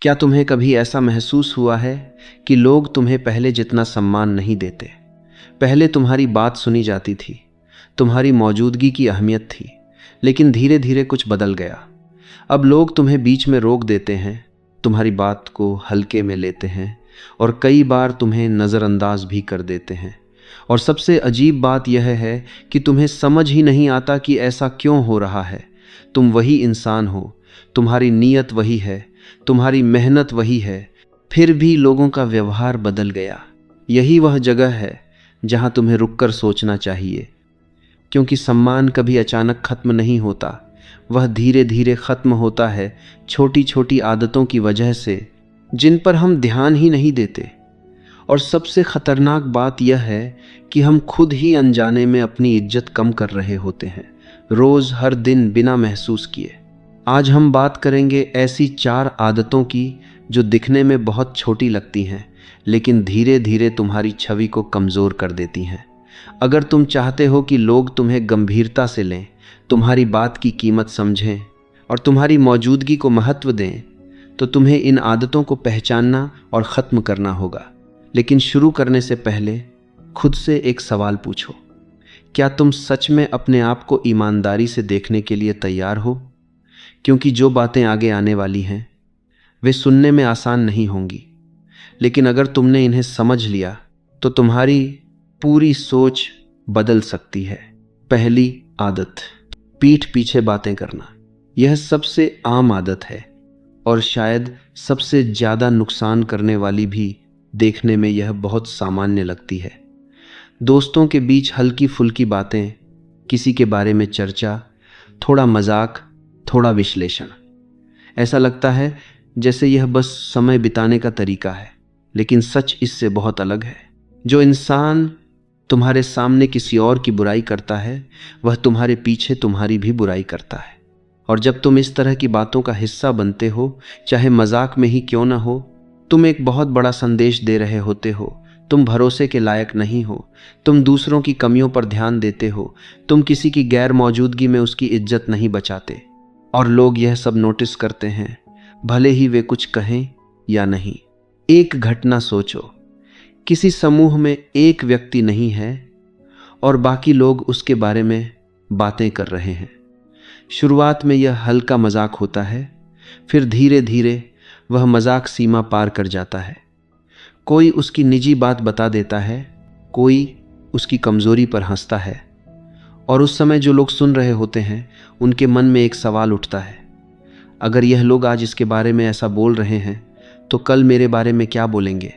क्या तुम्हें कभी ऐसा महसूस हुआ है कि लोग तुम्हें पहले जितना सम्मान नहीं देते? पहले तुम्हारी बात सुनी जाती थी, तुम्हारी मौजूदगी की अहमियत थी, लेकिन धीरे धीरे कुछ बदल गया। अब लोग तुम्हें बीच में रोक देते हैं, तुम्हारी बात को हल्के में लेते हैं और कई बार तुम्हें नज़रअंदाज भी कर देते हैं। और सबसे अजीब बात यह है कि तुम्हें समझ ही नहीं आता कि ऐसा क्यों हो रहा है। तुम वही इंसान हो, तुम्हारी नीयत वही है, तुम्हारी मेहनत वही है, फिर भी लोगों का व्यवहार बदल गया। यही वह जगह है जहां तुम्हें रुककर सोचना चाहिए, क्योंकि सम्मान कभी अचानक खत्म नहीं होता, वह धीरे धीरे खत्म होता है छोटी छोटी आदतों की वजह से, जिन पर हम ध्यान ही नहीं देते। और सबसे खतरनाक बात यह है कि हम खुद ही अनजाने में अपनी इज्जत कम कर रहे होते हैं, रोज हर दिन बिना महसूस किए। आज हम बात करेंगे ऐसी 4 आदतों की जो दिखने में बहुत छोटी लगती हैं, लेकिन धीरे धीरे तुम्हारी छवि को कमज़ोर कर देती हैं। अगर तुम चाहते हो कि लोग तुम्हें गंभीरता से लें, तुम्हारी बात की कीमत समझें और तुम्हारी मौजूदगी को महत्व दें, तो तुम्हें इन आदतों को पहचानना और ख़त्म करना होगा। लेकिन शुरू करने से पहले खुद से एक सवाल पूछो, क्या तुम सच में अपने आप को ईमानदारी से देखने के लिए तैयार हो? क्योंकि जो बातें आगे आने वाली हैं वे सुनने में आसान नहीं होंगी, लेकिन अगर तुमने इन्हें समझ लिया तो तुम्हारी पूरी सोच बदल सकती है। पहली आदत, पीठ पीछे बातें करना। यह सबसे आम आदत है और शायद सबसे ज़्यादा नुकसान करने वाली भी। देखने में यह बहुत सामान्य लगती है। दोस्तों के बीच हल्की फुल्की बातें, किसी के बारे में चर्चा, थोड़ा मजाक, थोड़ा विश्लेषण। ऐसा लगता है जैसे यह बस समय बिताने का तरीका है, लेकिन सच इससे बहुत अलग है। जो इंसान तुम्हारे सामने किसी और की बुराई करता है, वह तुम्हारे पीछे तुम्हारी भी बुराई करता है। और जब तुम इस तरह की बातों का हिस्सा बनते हो, चाहे मजाक में ही क्यों ना हो, तुम एक बहुत बड़ा संदेश दे रहे होते हो। तुम भरोसे के लायक नहीं हो, तुम दूसरों की कमियों पर ध्यान देते हो, तुम किसी की गैर मौजूदगी में उसकी इज्जत नहीं बचाते। और लोग यह सब नोटिस करते हैं, भले ही वे कुछ कहें या नहीं। एक घटना सोचो, किसी समूह में एक व्यक्ति नहीं है और बाकी लोग उसके बारे में बातें कर रहे हैं। शुरुआत में यह हल्का मजाक होता है, फिर धीरे धीरे वह मजाक सीमा पार कर जाता है। कोई उसकी निजी बात बता देता है, कोई उसकी कमजोरी पर हंसता है, और उस समय जो लोग सुन रहे होते हैं उनके मन में एक सवाल उठता है, अगर यह लोग आज इसके बारे में ऐसा बोल रहे हैं तो कल मेरे बारे में क्या बोलेंगे?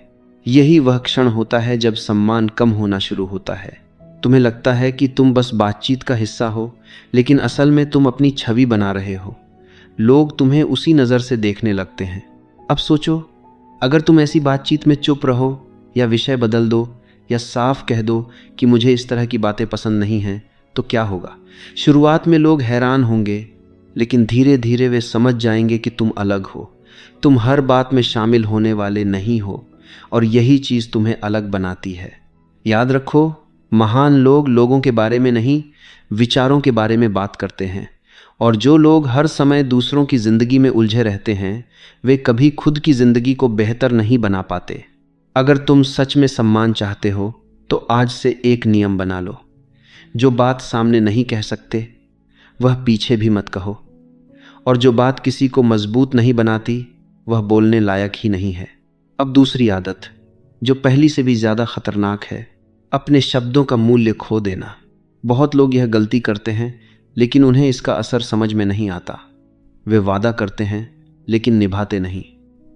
यही वह क्षण होता है जब सम्मान कम होना शुरू होता है। तुम्हें लगता है कि तुम बस बातचीत का हिस्सा हो, लेकिन असल में तुम अपनी छवि बना रहे हो। लोग तुम्हें उसी नज़र से देखने लगते हैं। अब सोचो, अगर तुम ऐसी बातचीत में चुप रहो या विषय बदल दो या साफ कह दो कि मुझे इस तरह की बातें पसंद नहीं हैं, तो क्या होगा? शुरुआत में लोग हैरान होंगे, लेकिन धीरे धीरे वे समझ जाएंगे कि तुम अलग हो, तुम हर बात में शामिल होने वाले नहीं हो, और यही चीज़ तुम्हें अलग बनाती है। याद रखो, महान लोग लोगों के बारे में नहीं, विचारों के बारे में बात करते हैं। और जो लोग हर समय दूसरों की ज़िंदगी में उलझे रहते हैं, वे कभी खुद की ज़िंदगी को बेहतर नहीं बना पाते। अगर तुम सच में सम्मान चाहते हो तो आज से एक नियम बना लो, जो बात सामने नहीं कह सकते वह पीछे भी मत कहो, और जो बात किसी को मजबूत नहीं बनाती वह बोलने लायक ही नहीं है। अब दूसरी आदत, जो पहली से भी ज़्यादा खतरनाक है, अपने शब्दों का मूल्य खो देना। बहुत लोग यह गलती करते हैं, लेकिन उन्हें इसका असर समझ में नहीं आता। वे वादा करते हैं लेकिन निभाते नहीं।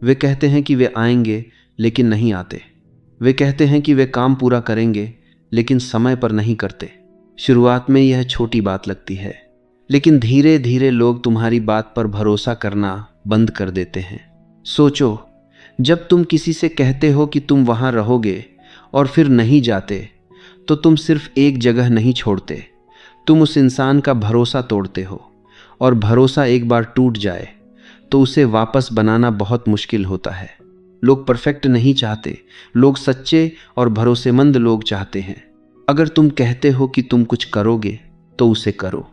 वे कहते हैं कि वे आएंगे लेकिन नहीं आते। वे कहते हैं कि वे काम पूरा करेंगे लेकिन समय पर नहीं करते। शुरुआत में यह छोटी बात लगती है, लेकिन धीरे धीरे लोग तुम्हारी बात पर भरोसा करना बंद कर देते हैं। सोचो, जब तुम किसी से कहते हो कि तुम वहाँ रहोगे और फिर नहीं जाते, तो तुम सिर्फ एक जगह नहीं छोड़ते, तुम उस इंसान का भरोसा तोड़ते हो। और भरोसा एक बार टूट जाए तो उसे वापस बनाना बहुत मुश्किल होता है। लोग परफेक्ट नहीं चाहते, लोग सच्चे और भरोसेमंद लोग चाहते हैं। अगर तुम कहते हो कि तुम कुछ करोगे तो उसे करो।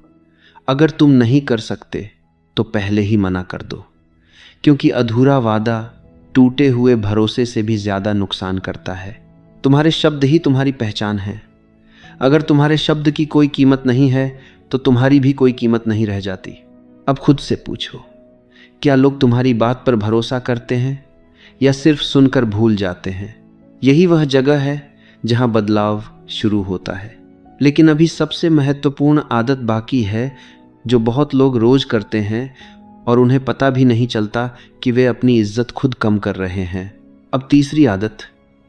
अगर तुम नहीं कर सकते तो पहले ही मना कर दो, क्योंकि अधूरा वादा टूटे हुए भरोसे से भी ज़्यादा नुकसान करता है। तुम्हारे शब्द ही तुम्हारी पहचान है। अगर तुम्हारे शब्द की कोई कीमत नहीं है तो तुम्हारी भी कोई कीमत नहीं रह जाती। अब खुद से पूछो, क्या लोग तुम्हारी बात पर भरोसा करते हैं या सिर्फ सुनकर भूल जाते हैं? यही वह जगह है जहां बदलाव शुरू होता है। लेकिन अभी सबसे महत्वपूर्ण आदत बाकी है जो बहुत लोग रोज करते हैं और उन्हें पता भी नहीं चलता कि वे अपनी इज्जत खुद कम कर रहे हैं। अब तीसरी आदत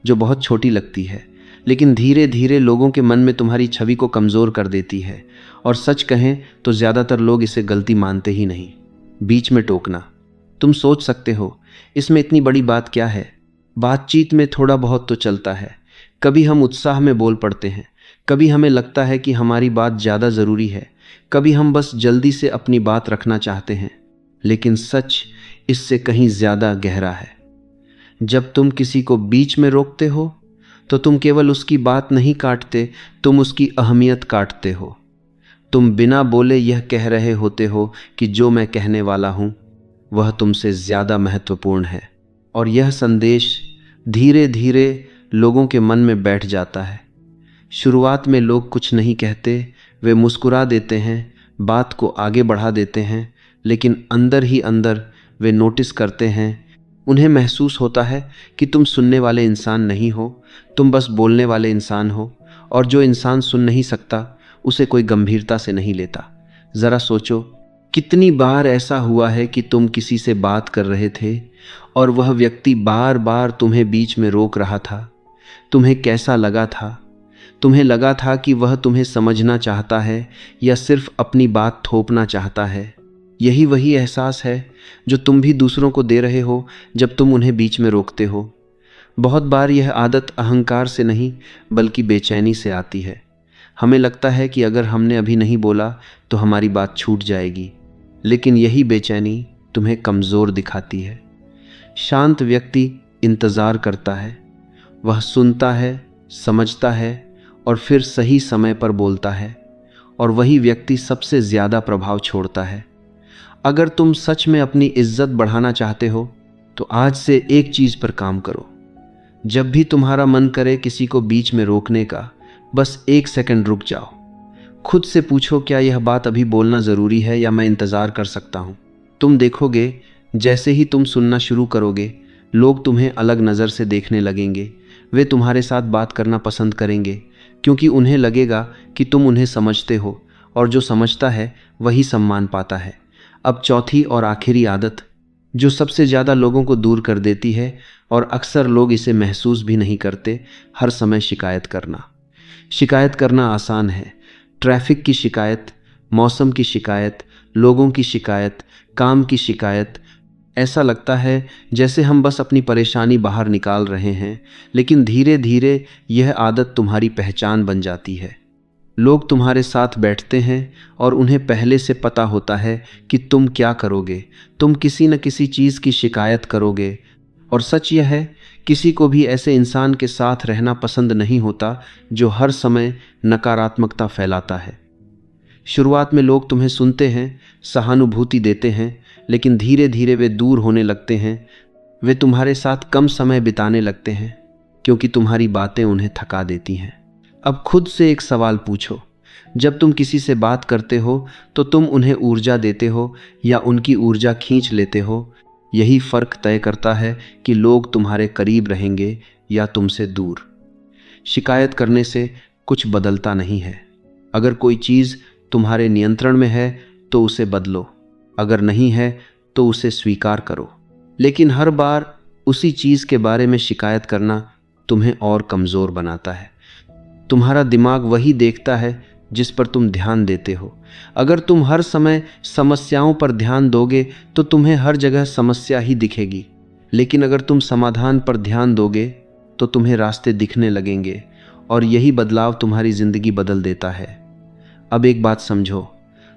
जो बहुत छोटी लगती है लेकिन धीरे धीरे लोगों के मन में तुम्हारी छवि को कमज़ोर कर देती है, और सच कहें तो ज़्यादातर लोग इसे गलती मानते ही नहीं। बीच में टोकना। तुम सोच सकते हो इसमें इतनी बड़ी बात क्या है? बातचीत में थोड़ा बहुत तो चलता है। कभी हम उत्साह में बोल पड़ते हैं, कभी हमें लगता है कि हमारी बात ज़्यादा ज़रूरी है, कभी हम बस जल्दी से अपनी बात रखना चाहते हैं। लेकिन सच इससे कहीं ज़्यादा गहरा है। जब तुम किसी को बीच में रोकते हो तो तुम केवल उसकी बात नहीं काटते, तुम उसकी अहमियत काटते हो। तुम बिना बोले यह कह रहे होते हो कि जो मैं कहने वाला हूँ वह तुमसे ज़्यादा महत्वपूर्ण है, और यह संदेश धीरे धीरे लोगों के मन में बैठ जाता है। शुरुआत में लोग कुछ नहीं कहते, वे मुस्कुरा देते हैं, बात को आगे बढ़ा देते हैं, लेकिन अंदर ही अंदर वे नोटिस करते हैं। उन्हें महसूस होता है कि तुम सुनने वाले इंसान नहीं हो, तुम बस बोलने वाले इंसान हो, और जो इंसान सुन नहीं सकता उसे कोई गंभीरता से नहीं लेता। ज़रा सोचो, कितनी बार ऐसा हुआ है कि तुम किसी से बात कर रहे थे और वह व्यक्ति बार बार तुम्हें बीच में रोक रहा था। तुम्हें कैसा लगा था? तुम्हें लगा था कि वह तुम्हें समझना चाहता है या सिर्फ अपनी बात थोपना चाहता है। यही वही एहसास है जो तुम भी दूसरों को दे रहे हो जब तुम उन्हें बीच में रोकते हो। बहुत बार यह आदत अहंकार से नहीं बल्कि बेचैनी से आती है। हमें लगता है कि अगर हमने अभी नहीं बोला तो हमारी बात छूट जाएगी, लेकिन यही बेचैनी तुम्हें कमज़ोर दिखाती है। शांत व्यक्ति इंतज़ार करता है, वह सुनता है, समझता है और फिर सही समय पर बोलता है, और वही व्यक्ति सबसे ज़्यादा प्रभाव छोड़ता है। अगर तुम सच में अपनी इज्जत बढ़ाना चाहते हो तो आज से एक चीज़ पर काम करो। जब भी तुम्हारा मन करे किसी को बीच में रोकने का, बस 1 सेकंड रुक जाओ। खुद से पूछो, क्या यह बात अभी बोलना ज़रूरी है या मैं इंतज़ार कर सकता हूँ? तुम देखोगे जैसे ही तुम सुनना शुरू करोगे, लोग तुम्हें अलग नज़र से देखने लगेंगे। वे तुम्हारे साथ बात करना पसंद करेंगे क्योंकि उन्हें लगेगा कि तुम उन्हें समझते हो, और जो समझता है वही सम्मान पाता है। अब चौथी और आखिरी आदत जो सबसे ज़्यादा लोगों को दूर कर देती है, और अक्सर लोग इसे महसूस भी नहीं करते, हर समय शिकायत करना। शिकायत करना आसान है। ट्रैफिक की शिकायत, मौसम की शिकायत, लोगों की शिकायत, काम की शिकायत। ऐसा लगता है जैसे हम बस अपनी परेशानी बाहर निकाल रहे हैं, लेकिन धीरे धीरे यह आदत तुम्हारी पहचान बन जाती है। लोग तुम्हारे साथ बैठते हैं और उन्हें पहले से पता होता है कि तुम क्या करोगे। तुम किसी न किसी चीज़ की शिकायत करोगे, और सच यह है, किसी को भी ऐसे इंसान के साथ रहना पसंद नहीं होता जो हर समय नकारात्मकता फैलाता है। शुरुआत में लोग तुम्हें सुनते हैं, सहानुभूति देते हैं, लेकिन धीरे धीरे वे दूर होने लगते हैं। वे तुम्हारे साथ कम समय बिताने लगते हैं क्योंकि तुम्हारी बातें उन्हें थका देती हैं। अब खुद से एक सवाल पूछो, जब तुम किसी से बात करते हो तो तुम उन्हें ऊर्जा देते हो या उनकी ऊर्जा खींच लेते हो? यही फ़र्क तय करता है कि लोग तुम्हारे करीब रहेंगे या तुमसे दूर। शिकायत करने से कुछ बदलता नहीं है। अगर कोई चीज़ तुम्हारे नियंत्रण में है तो उसे बदलो, अगर नहीं है तो उसे स्वीकार करो। लेकिन हर बार उसी चीज़ के बारे में शिकायत करना तुम्हें और कमज़ोर बनाता है। तुम्हारा दिमाग वही देखता है जिस पर तुम ध्यान देते हो। अगर तुम हर समय समस्याओं पर ध्यान दोगे तो तुम्हें हर जगह समस्या ही दिखेगी, लेकिन अगर तुम समाधान पर ध्यान दोगे तो तुम्हें रास्ते दिखने लगेंगे, और यही बदलाव तुम्हारी ज़िंदगी बदल देता है। अब एक बात समझो,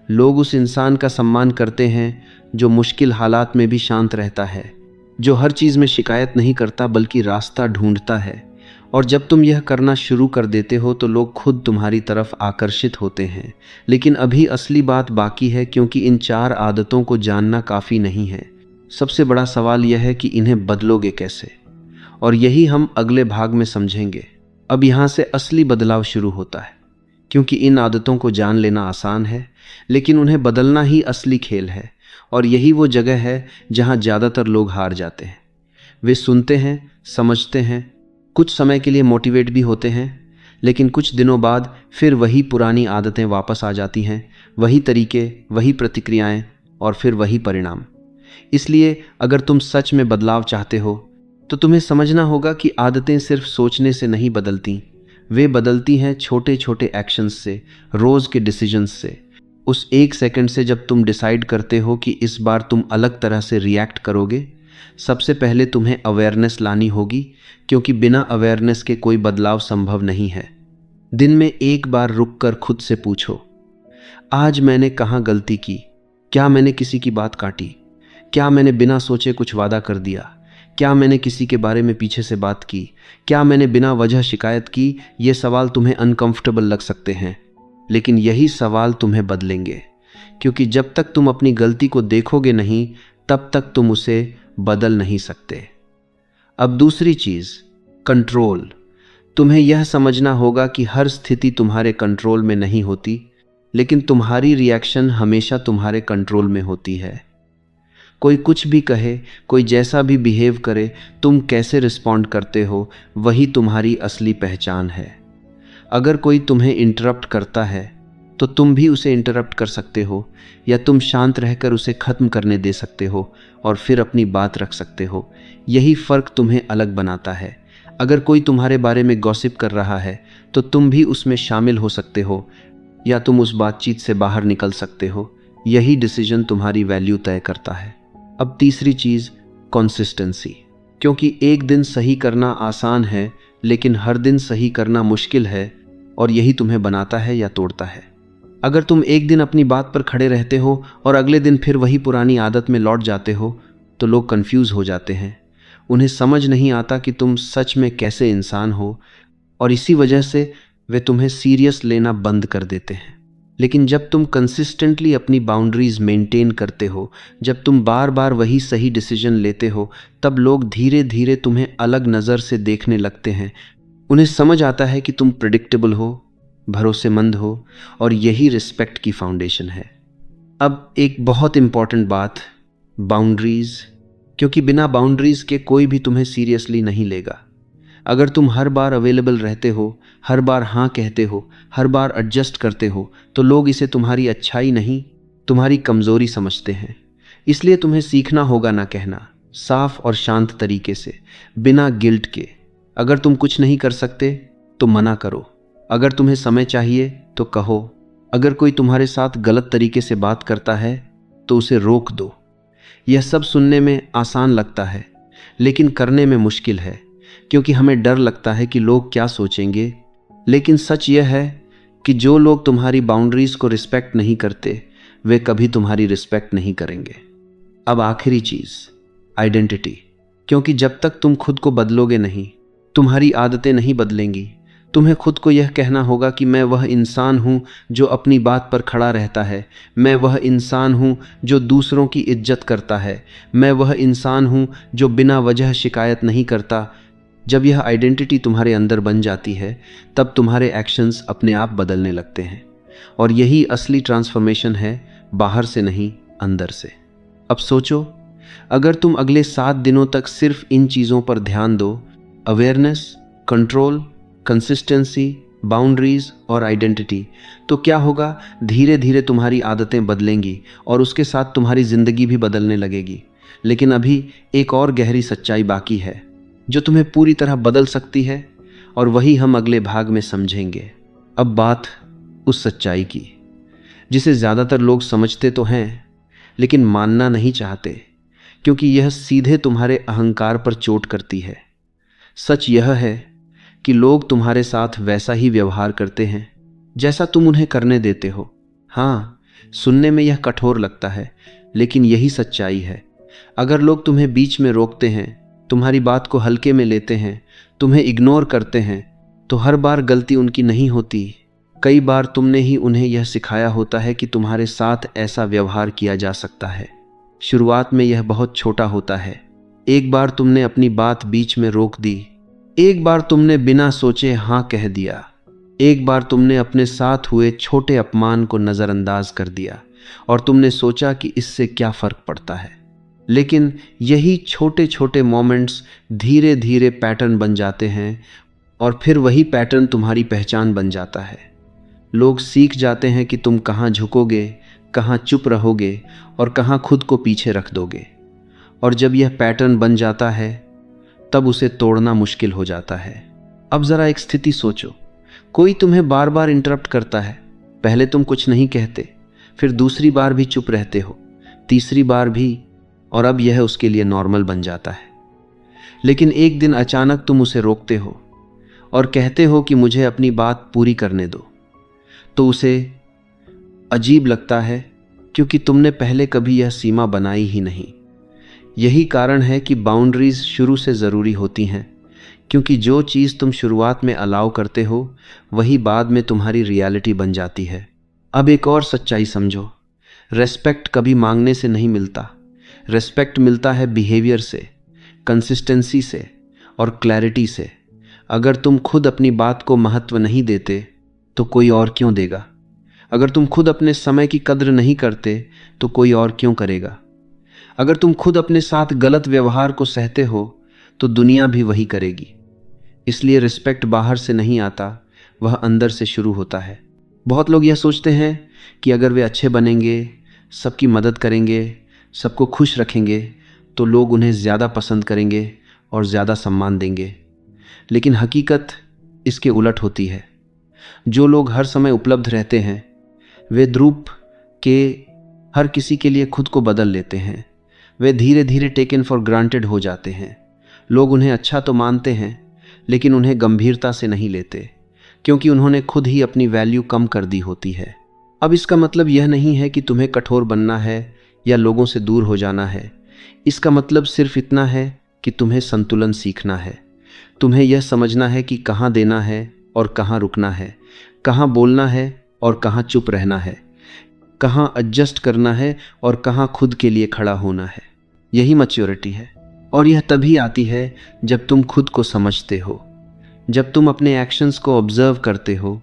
लोग उस इंसान का सम्मान करते हैं जो मुश्किल हालात में भी शांत रहता है, जो हर चीज़ में शिकायत नहीं करता बल्कि रास्ता ढूंढता है। और जब तुम यह करना शुरू कर देते हो तो लोग खुद तुम्हारी तरफ आकर्षित होते हैं। लेकिन अभी असली बात बाकी है, क्योंकि इन 4 आदतों को जानना काफ़ी नहीं है। सबसे बड़ा सवाल यह है कि इन्हें बदलोगे कैसे, और यही हम अगले भाग में समझेंगे। अब यहाँ से असली बदलाव शुरू होता है, क्योंकि इन आदतों को जान लेना आसान है, लेकिन उन्हें बदलना ही असली खेल है। और यही वो जगह है जहाँ ज़्यादातर लोग हार जाते हैं। वे सुनते हैं, समझते हैं, कुछ समय के लिए मोटिवेट भी होते हैं, लेकिन कुछ दिनों बाद फिर वही पुरानी आदतें वापस आ जाती हैं, वही तरीके, वही प्रतिक्रियाएं और फिर वही परिणाम। इसलिए अगर तुम सच में बदलाव चाहते हो तो तुम्हें समझना होगा कि आदतें सिर्फ सोचने से नहीं बदलती, वे बदलती हैं छोटे छोटे एक्शंस से, रोज़ के डिसीजंस से। उस 1 सेकंड से जब तुम डिसाइड करते हो कि इस बार तुम अलग तरह से रिएक्ट करोगे। सबसे पहले तुम्हें अवेयरनेस लानी होगी, क्योंकि बिना अवेयरनेस के कोई बदलाव संभव नहीं है। दिन में एक बार रुककर खुद से पूछो, आज मैंने कहाँ गलती की? क्या मैंने किसी की बात काटी? क्या मैंने बिना सोचे कुछ वादा कर दिया? क्या मैंने किसी के बारे में पीछे से बात की? क्या मैंने बिना वजह शिकायत की? ये सवाल तुम्हें अनकंफर्टेबल लग सकते हैं, लेकिन यही सवाल तुम्हें बदलेंगे, क्योंकि जब तक तुम अपनी गलती को देखोगे नहीं, तब तक तुम उसे बदल नहीं सकते। अब दूसरी चीज़, कंट्रोल। तुम्हें यह समझना होगा कि हर स्थिति तुम्हारे कंट्रोल में नहीं होती, लेकिन तुम्हारी रिएक्शन हमेशा तुम्हारे कंट्रोल में होती है। कोई कुछ भी कहे, कोई जैसा भी बिहेव करे, तुम कैसे रिस्पॉन्ड करते हो, वही तुम्हारी असली पहचान है। अगर कोई तुम्हें इंटरप्ट करता है तो तुम भी उसे इंटरप्ट कर सकते हो, या तुम शांत रहकर उसे ख़त्म करने दे सकते हो और फिर अपनी बात रख सकते हो। यही फ़र्क तुम्हें अलग बनाता है। अगर कोई तुम्हारे बारे में गॉसिप कर रहा है तो तुम भी उसमें शामिल हो सकते हो, या तुम उस बातचीत से बाहर निकल सकते हो। यही डिसीजन तुम्हारी वैल्यू तय करता है। अब तीसरी चीज़, कंसिस्टेंसी। क्योंकि एक दिन सही करना आसान है, लेकिन हर दिन सही करना मुश्किल है, और यही तुम्हें बनाता है या तोड़ता है। अगर तुम एक दिन अपनी बात पर खड़े रहते हो और अगले दिन फिर वही पुरानी आदत में लौट जाते हो, तो लोग कंफ्यूज हो जाते हैं। उन्हें समझ नहीं आता कि तुम सच में कैसे इंसान हो, और इसी वजह से वे तुम्हें सीरियस लेना बंद कर देते हैं। लेकिन जब तुम कंसिस्टेंटली अपनी बाउंड्रीज मेंटेन करते हो, जब तुम बार बार वही सही डिसीजन लेते हो, तब लोग धीरे धीरे तुम्हें अलग नज़र से देखने लगते हैं। उन्हें समझ आता है कि तुम प्रेडिक्टेबल हो, भरोसेमंद हो, और यही रिस्पेक्ट की फाउंडेशन है। अब एक बहुत इम्पॉर्टेंट बात, बाउंड्रीज। क्योंकि बिना बाउंड्रीज के कोई भी तुम्हें सीरियसली नहीं लेगा। अगर तुम हर बार अवेलेबल रहते हो, हर बार हाँ कहते हो, हर बार एडजस्ट करते हो, तो लोग इसे तुम्हारी अच्छाई नहीं, तुम्हारी कमज़ोरी समझते हैं। इसलिए तुम्हें सीखना होगा ना कहना, साफ और शांत तरीके से, बिना गिल्ट के। अगर तुम कुछ नहीं कर सकते तो मना करो। अगर तुम्हें समय चाहिए तो कहो। अगर कोई तुम्हारे साथ गलत तरीके से बात करता है तो उसे रोक दो। यह सब सुनने में आसान लगता है, लेकिन करने में मुश्किल है, क्योंकि हमें डर लगता है कि लोग क्या सोचेंगे। लेकिन सच यह है कि जो लोग तुम्हारी बाउंड्रीज को रिस्पेक्ट नहीं करते, वे कभी तुम्हारी रिस्पेक्ट नहीं करेंगे। अब आखिरी चीज़, आइडेंटिटी। क्योंकि जब तक तुम खुद को बदलोगे नहीं, तुम्हारी आदतें नहीं बदलेंगी। तुम्हें खुद को यह कहना होगा कि मैं वह इंसान हूँ जो अपनी बात पर खड़ा रहता है, मैं वह इंसान हूँ जो दूसरों की इज्जत करता है, मैं वह इंसान हूँ जो बिना वजह शिकायत नहीं करता। जब यह आइडेंटिटी तुम्हारे अंदर बन जाती है, तब तुम्हारे एक्शंस अपने आप बदलने लगते हैं। और यही असली ट्रांसफॉर्मेशन है, बाहर से नहीं, अंदर से। अब सोचो, अगर तुम अगले 7 दिनों तक सिर्फ इन चीज़ों पर ध्यान दो, अवेयरनेस, कंट्रोल, कंसिस्टेंसी, बाउंड्रीज और आइडेंटिटी, तो क्या होगा? धीरे धीरे तुम्हारी आदतें बदलेंगी और उसके साथ तुम्हारी ज़िंदगी भी बदलने लगेगी। लेकिन अभी एक और गहरी सच्चाई बाकी है जो तुम्हें पूरी तरह बदल सकती है, और वही हम अगले भाग में समझेंगे। अब बात उस सच्चाई की जिसे ज़्यादातर लोग समझते तो हैं, लेकिन मानना नहीं चाहते, क्योंकि यह सीधे तुम्हारे अहंकार पर चोट करती है। सच यह है कि लोग तुम्हारे साथ वैसा ही व्यवहार करते हैं जैसा तुम उन्हें करने देते हो। हाँ, सुनने में यह कठोर लगता है, लेकिन यही सच्चाई है। अगर लोग तुम्हें बीच में रोकते हैं, तुम्हारी बात को हल्के में लेते हैं, तुम्हें इग्नोर करते हैं, तो हर बार गलती उनकी नहीं होती। कई बार तुमने ही उन्हें यह सिखाया होता है कि तुम्हारे साथ ऐसा व्यवहार किया जा सकता है। शुरुआत में यह बहुत छोटा होता है। एक बार तुमने अपनी बात बीच में रोक दी, एक बार तुमने बिना सोचे हाँ कह दिया, एक बार तुमने अपने साथ हुए छोटे अपमान को नज़रअंदाज कर दिया और तुमने सोचा कि इससे क्या फ़र्क पड़ता है। लेकिन यही छोटे छोटे मोमेंट्स धीरे धीरे पैटर्न बन जाते हैं और फिर वही पैटर्न तुम्हारी पहचान बन जाता है। लोग सीख जाते हैं कि तुम कहाँ झुकोगे, कहाँ चुप रहोगे और कहाँ खुद को पीछे रख दोगे। और जब यह पैटर्न बन जाता है तब उसे तोड़ना मुश्किल हो जाता है। अब ज़रा एक स्थिति सोचो, कोई तुम्हें बार बार इंटरप्ट करता है। पहले तुम कुछ नहीं कहते, फिर दूसरी बार भी चुप रहते हो, तीसरी बार भी, और अब यह उसके लिए नॉर्मल बन जाता है। लेकिन एक दिन अचानक तुम उसे रोकते हो और कहते हो कि मुझे अपनी बात पूरी करने दो, तो उसे अजीब लगता है क्योंकि तुमने पहले कभी यह सीमा बनाई ही नहीं। यही कारण है कि बाउंड्रीज शुरू से ज़रूरी होती हैं, क्योंकि जो चीज़ तुम शुरुआत में अलाउ करते हो वही बाद में तुम्हारी रियलिटी बन जाती है। अब एक और सच्चाई समझो, रेस्पेक्ट कभी मांगने से नहीं मिलता। रेस्पेक्ट मिलता है बिहेवियर से, कंसिस्टेंसी से और क्लैरिटी से। अगर तुम खुद अपनी बात को महत्व नहीं देते तो कोई और क्यों देगा? अगर तुम खुद अपने समय की कद्र नहीं करते तो कोई और क्यों करेगा? अगर तुम खुद अपने साथ गलत व्यवहार को सहते हो तो दुनिया भी वही करेगी। इसलिए रिस्पेक्ट बाहर से नहीं आता, वह अंदर से शुरू होता है। बहुत लोग यह सोचते हैं कि अगर वे अच्छे बनेंगे, सबकी मदद करेंगे, सबको खुश रखेंगे तो लोग उन्हें ज़्यादा पसंद करेंगे और ज़्यादा सम्मान देंगे। लेकिन हकीकत इसके उलट होती है। जो लोग हर समय उपलब्ध रहते हैं वे ध्रुव के हर किसी के लिए खुद को बदल लेते हैं। वे धीरे धीरे टेकन फॉर ग्रांटेड हो जाते हैं। लोग उन्हें अच्छा तो मानते हैं लेकिन उन्हें गंभीरता से नहीं लेते, क्योंकि उन्होंने खुद ही अपनी वैल्यू कम कर दी होती है। अब इसका मतलब यह नहीं है कि तुम्हें कठोर बनना है या लोगों से दूर हो जाना है। इसका मतलब सिर्फ इतना है कि तुम्हें संतुलन सीखना है। तुम्हें यह समझना है कि कहाँ देना है और कहाँ रुकना है, कहाँ बोलना है और कहाँ चुप रहना है, कहाँ एडजस्ट करना है और कहाँ खुद के लिए खड़ा होना है। यही मैच्योरिटी है। और यह तभी आती है जब तुम खुद को समझते हो, जब तुम अपने एक्शंस को ऑब्जर्व करते हो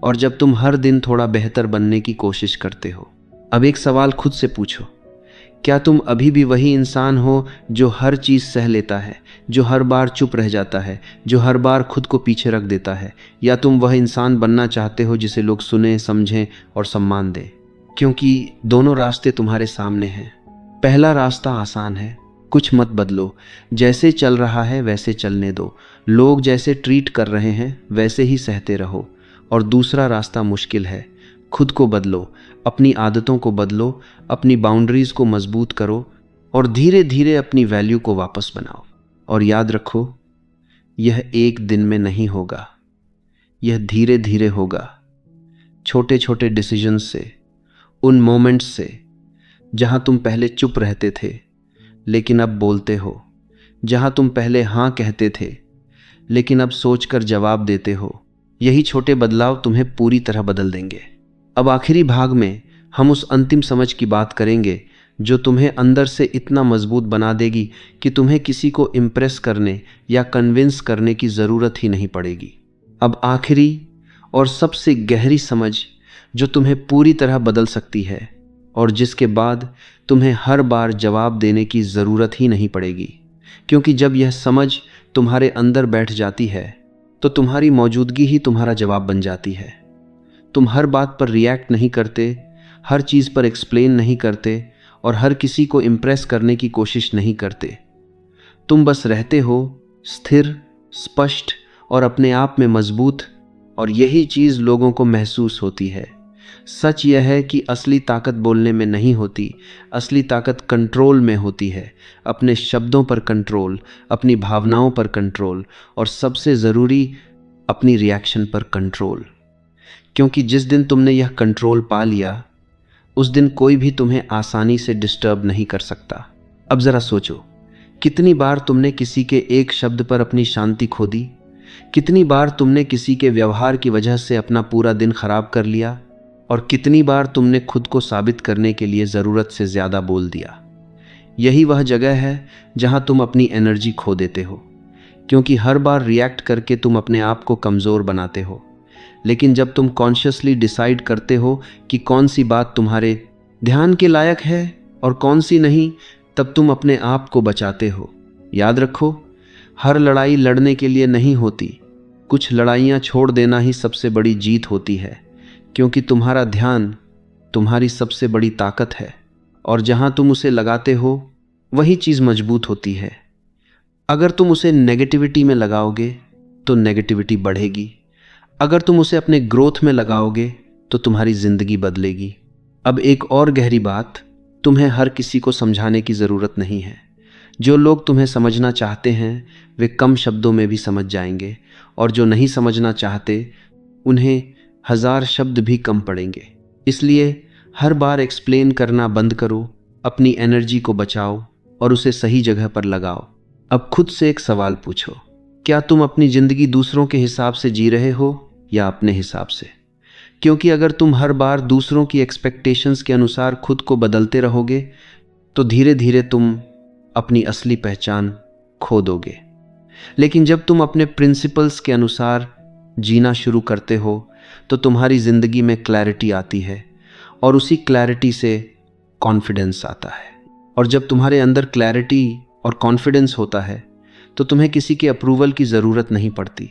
और जब तुम हर दिन थोड़ा बेहतर बनने की कोशिश करते हो। अब एक सवाल खुद से पूछो, क्या तुम अभी भी वही इंसान हो जो हर चीज़ सह लेता है, जो हर बार चुप रह जाता है, जो हर बार खुद को पीछे रख देता है, या तुम वह इंसान बनना चाहते हो जिसे लोग सुने, समझें और सम्मान दें? क्योंकि दोनों रास्ते तुम्हारे सामने हैं। पहला रास्ता आसान है, कुछ मत बदलो, जैसे चल रहा है वैसे चलने दो, लोग जैसे ट्रीट कर रहे हैं वैसे ही सहते रहो। और दूसरा रास्ता मुश्किल है, खुद को बदलो, अपनी आदतों को बदलो, अपनी बाउंड्रीज को मजबूत करो और धीरे धीरे अपनी वैल्यू को वापस बनाओ। और याद रखो, यह एक दिन में नहीं होगा, यह धीरे धीरे होगा, छोटे छोटे डिसीजंस से, उन मोमेंट्स से जहां तुम पहले चुप रहते थे लेकिन अब बोलते हो, जहां तुम पहले हाँ कहते थे लेकिन अब सोचकर जवाब देते हो। यही छोटे बदलाव तुम्हें पूरी तरह बदल देंगे। अब आखिरी भाग में हम उस अंतिम समझ की बात करेंगे जो तुम्हें अंदर से इतना मजबूत बना देगी कि तुम्हें किसी को इम्प्रेस करने या कन्विंस करने की ज़रूरत ही नहीं पड़ेगी। अब आखिरी और सबसे गहरी समझ जो तुम्हें पूरी तरह बदल सकती है और जिसके बाद तुम्हें हर बार जवाब देने की ज़रूरत ही नहीं पड़ेगी, क्योंकि जब यह समझ तुम्हारे अंदर बैठ जाती है तो तुम्हारी मौजूदगी ही तुम्हारा जवाब बन जाती है। तुम हर बात पर रिएक्ट नहीं करते, हर चीज़ पर एक्सप्लेन नहीं करते और हर किसी को इम्प्रेस करने की कोशिश नहीं करते। तुम बस रहते हो, स्थिर, स्पष्ट और अपने आप में मजबूत। और यही चीज़ लोगों को महसूस होती है। सच यह है कि असली ताकत बोलने में नहीं होती, असली ताकत कंट्रोल में होती है। अपने शब्दों पर कंट्रोल, अपनी भावनाओं पर कंट्रोल और सबसे ज़रूरी अपनी रिएक्शन पर कंट्रोल। क्योंकि जिस दिन तुमने यह कंट्रोल पा लिया उस दिन कोई भी तुम्हें आसानी से डिस्टर्ब नहीं कर सकता। अब ज़रा सोचो, कितनी बार तुमने किसी के एक शब्द पर अपनी शांति खो दी? कितनी बार तुमने किसी के व्यवहार की वजह से अपना पूरा दिन खराब कर लिया? और कितनी बार तुमने खुद को साबित करने के लिए ज़रूरत से ज़्यादा बोल दिया? यही वह जगह है जहां तुम अपनी एनर्जी खो देते हो, क्योंकि हर बार रिएक्ट करके तुम अपने आप को कमज़ोर बनाते हो। लेकिन जब तुम कॉन्शियसली डिसाइड करते हो कि कौन सी बात तुम्हारे ध्यान के लायक है और कौन सी नहीं, तब तुम अपने आप को बचाते हो। याद रखो, हर लड़ाई लड़ने के लिए नहीं होती। कुछ लड़ाइयाँ छोड़ देना ही सबसे बड़ी जीत होती है, क्योंकि तुम्हारा ध्यान तुम्हारी सबसे बड़ी ताकत है, और जहाँ तुम उसे लगाते हो वही चीज़ मजबूत होती है। अगर तुम उसे नेगेटिविटी में लगाओगे तो नेगेटिविटी बढ़ेगी, अगर तुम उसे अपने ग्रोथ में लगाओगे तो तुम्हारी ज़िंदगी बदलेगी। अब एक और गहरी बात, तुम्हें हर किसी को समझाने की ज़रूरत नहीं है। जो लोग तुम्हें समझना चाहते हैं वे कम शब्दों में भी समझ जाएंगे, और जो नहीं समझना चाहते उन्हें 1000 शब्द भी कम पड़ेंगे। इसलिए हर बार एक्सप्लेन करना बंद करो, अपनी एनर्जी को बचाओ और उसे सही जगह पर लगाओ। अब खुद से एक सवाल पूछो, क्या तुम अपनी ज़िंदगी दूसरों के हिसाब से जी रहे हो या अपने हिसाब से? क्योंकि अगर तुम हर बार दूसरों की एक्सपेक्टेशंस के अनुसार खुद को बदलते रहोगे तो धीरे धीरे तुम अपनी असली पहचान खो दोगे। लेकिन जब तुम अपने प्रिंसिपल्स के अनुसार जीना शुरू करते हो तो तुम्हारी ज़िंदगी में क्लैरिटी आती है, और उसी क्लैरिटी से कॉन्फिडेंस आता है। और जब तुम्हारे अंदर क्लैरिटी और कॉन्फिडेंस होता है तो तुम्हें किसी के अप्रूवल की ज़रूरत नहीं पड़ती,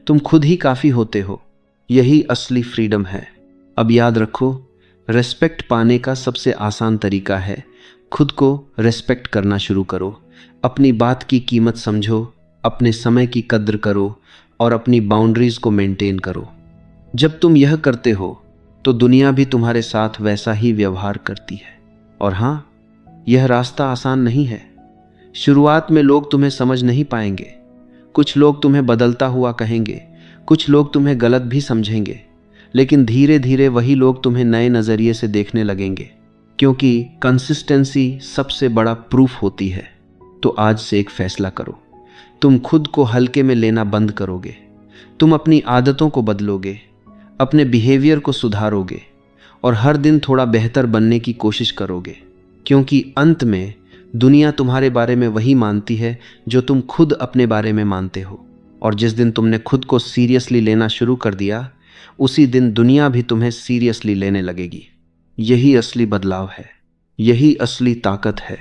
तुम खुद ही काफ़ी होते हो। यही असली फ्रीडम है। अब याद रखो, रेस्पेक्ट पाने का सबसे आसान तरीका है खुद को रेस्पेक्ट करना शुरू करो। अपनी बात की कीमत समझो, अपने समय की कद्र करो और अपनी बाउंड्रीज़ को मेंटेन करो। जब तुम यह करते हो तो दुनिया भी तुम्हारे साथ वैसा ही व्यवहार करती है। और हाँ, यह रास्ता आसान नहीं है। शुरुआत में लोग तुम्हें समझ नहीं पाएंगे, कुछ लोग तुम्हें बदलता हुआ कहेंगे, कुछ लोग तुम्हें गलत भी समझेंगे, लेकिन धीरे धीरे वही लोग तुम्हें नए नज़रिए से देखने लगेंगे, क्योंकि कंसिस्टेंसी सबसे बड़ा प्रूफ होती है। तो आज से एक फैसला करो, तुम खुद को हल्के में लेना बंद करोगे, तुम अपनी आदतों को बदलोगे, अपने बिहेवियर को सुधारोगे और हर दिन थोड़ा बेहतर बनने की कोशिश करोगे, क्योंकि अंत में दुनिया तुम्हारे बारे में वही मानती है जो तुम खुद अपने बारे में मानते हो। और जिस दिन तुमने खुद को सीरियसली लेना शुरू कर दिया, उसी दिन दुनिया भी तुम्हें सीरियसली लेने लगेगी। यही असली बदलाव है, यही असली ताकत है।